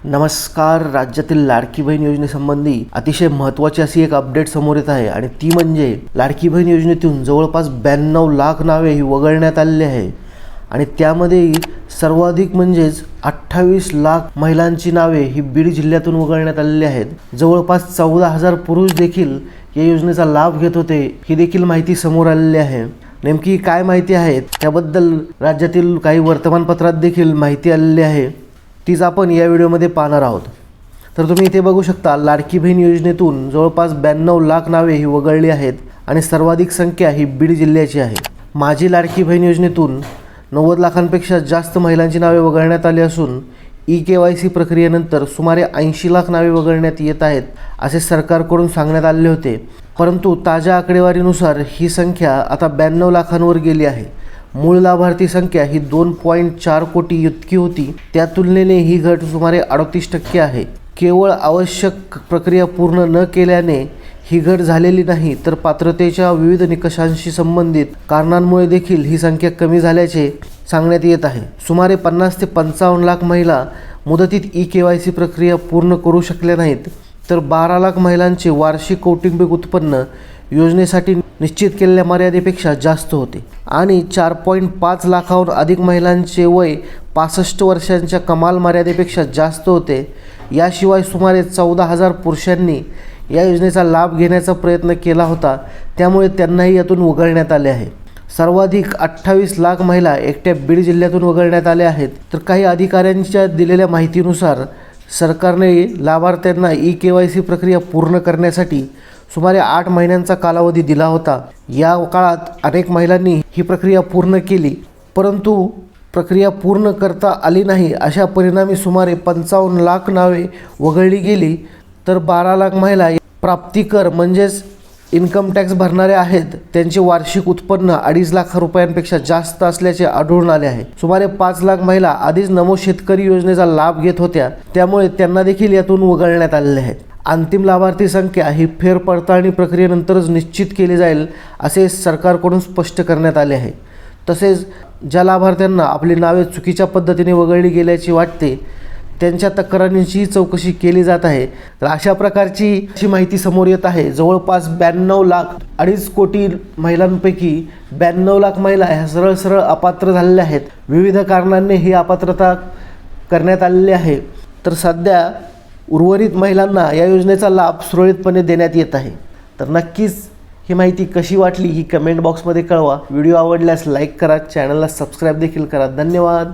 नमस्कार. राज्यातील लाडकी बहीण योजनेसंबंधी अतिशय महत्त्वाची अशी एक अपडेट समोर येत आहे आणि ती म्हणजे लाडकी बहीण योजनेतून जवळपास 92 लाख नावे ही वगळण्यात आलेली आहे आणि त्यामध्ये सर्वाधिक म्हणजेच 28 लाख महिलांची नावे ही बीड जिल्ह्यातून वगळण्यात आलेली आहेत. जवळपास 14,000 पुरुष देखील या योजनेचा लाभ घेत होते, ही देखील माहिती समोर आलेली आहे. नेमकी काय माहिती आहे त्याबद्दल राज्यातील काही वर्तमानपत्रात देखील माहिती आलेली आहे, तीच आपण या व्हिडिओमध्ये पाहणार आहोत. तर तुम्ही इथे बघू शकता, लाडकी बहीण योजनेतून जवळपास 92 लाख नावे ही वगळली आहेत आणि सर्वाधिक संख्या ही बीड जिल्ह्याची आहे. माझी लाडकी बहीण योजनेतून 90 लाखांपेक्षा जास्त महिलांची नावे वगळण्यात आली असून KYC प्रक्रियेनंतर सुमारे 80 लाख नावे वगळण्यात येत आहेत असे सरकारकडून सांगण्यात आले होते. परंतु ताज्या आकडेवारीनुसार ही संख्या आता 92 लाखांवर गेली आहे. मूळ लाभार्थी संख्या ही 2.4 कोटी इतकी होती. त्या तुलनेने ही घट सुमारे 38% आहे. केवळ आवश्यक प्रक्रिया पूर्ण न केल्याने ही घट झालेली नाही, तर पात्रतेच्या विविध निकषांशी संबंधित कारणांमुळे देखील ही संख्या कमी झाल्याचे सांगण्यात येत आहे. सुमारे 50 ते 55 लाख महिला मुदतीत KYC प्रक्रिया पूर्ण करू शकल्या नाहीत, तर 12 लाख महिलांचे वार्षिक कौटुंबिक उत्पन्न योजनेसाठी निश्चित केलेल्या मर्यादेपेक्षा जास्त होते आणि 4.5 लाखाहून अधिक महिलांचे वय 65 वर्षांच्या कमाल मर्यादेपेक्षा जास्त होते. याशिवाय सुमारे 14,000 पुरुषांनी या योजनेचा लाभ घेण्याचा प्रयत्न केला होता, त्यामुळे त्यांनाही यातून वगळण्यात आले आहे. सर्वाधिक 28 लाख महिला एकट्या बीड जिल्ह्यातून वगळण्यात आल्या आहेत. तर काही अधिकाऱ्यांच्या दिलेल्या माहितीनुसार सरकारने लाभार्थ्यांना KYC प्रक्रिया पूर्ण करण्यासाठी सुमारे 8 महिन्यांचा कालावधी दिला होता. या काळात अनेक महिलांनी ही प्रक्रिया पूर्ण केली, परंतु प्रक्रिया पूर्ण करता आली नाही. अशा परिणामी सुमारे 55 लाख नावे वगळली गेली, तर 12 लाख महिला प्राप्तिकर म्हणजेच इन्कम टॅक्स भरणारे आहेत. त्यांचे वार्षिक उत्पन्न 2.5 लाख रुपयांपेक्षा जास्त असल्याचे आढळून आले आहे. सुमारे 5 लाख महिला आधीच नमो शेतकरी योजनेचा लाभ घेत होत्या, त्यामुळे त्यांना देखील यातून वगळण्यात आलेले आहेत. अंतिम लाभार्थी संख्या ही फेरपडताळणी प्रक्रियेनंतरच निश्चित केली जाईल असे सरकारकडून स्पष्ट करण्यात आले आहे. तसेच ज्या लाभार्थ्यांना आपली नावे चुकीच्या पद्धतीने वगळली गेल्याची वाटते, त्यांच्या तक्रारींची चौकशी केली जात आहे. तर अशा प्रकारची माहिती समोर येत आहे. जवळपास 92 लाख 2.5 कोटी महिलांपैकी 92 लाख महिला ह्या सरळ अपात्र झालेल्या आहेत. विविध कारणांनी ही अपात्रता करण्यात आलेली आहे. तर सध्या उर्वरित महिलांना या योजनेचा लाभ सुरळीतपणे देण्यात येत आहे. तर नक्कीच ही माहिती कशी वाटली ही कमेंट बॉक्समध्ये कळवा. व्हिडिओ आवडल्यास लाईक करा, चॅनलला सबस्क्राईब देखील करा. धन्यवाद.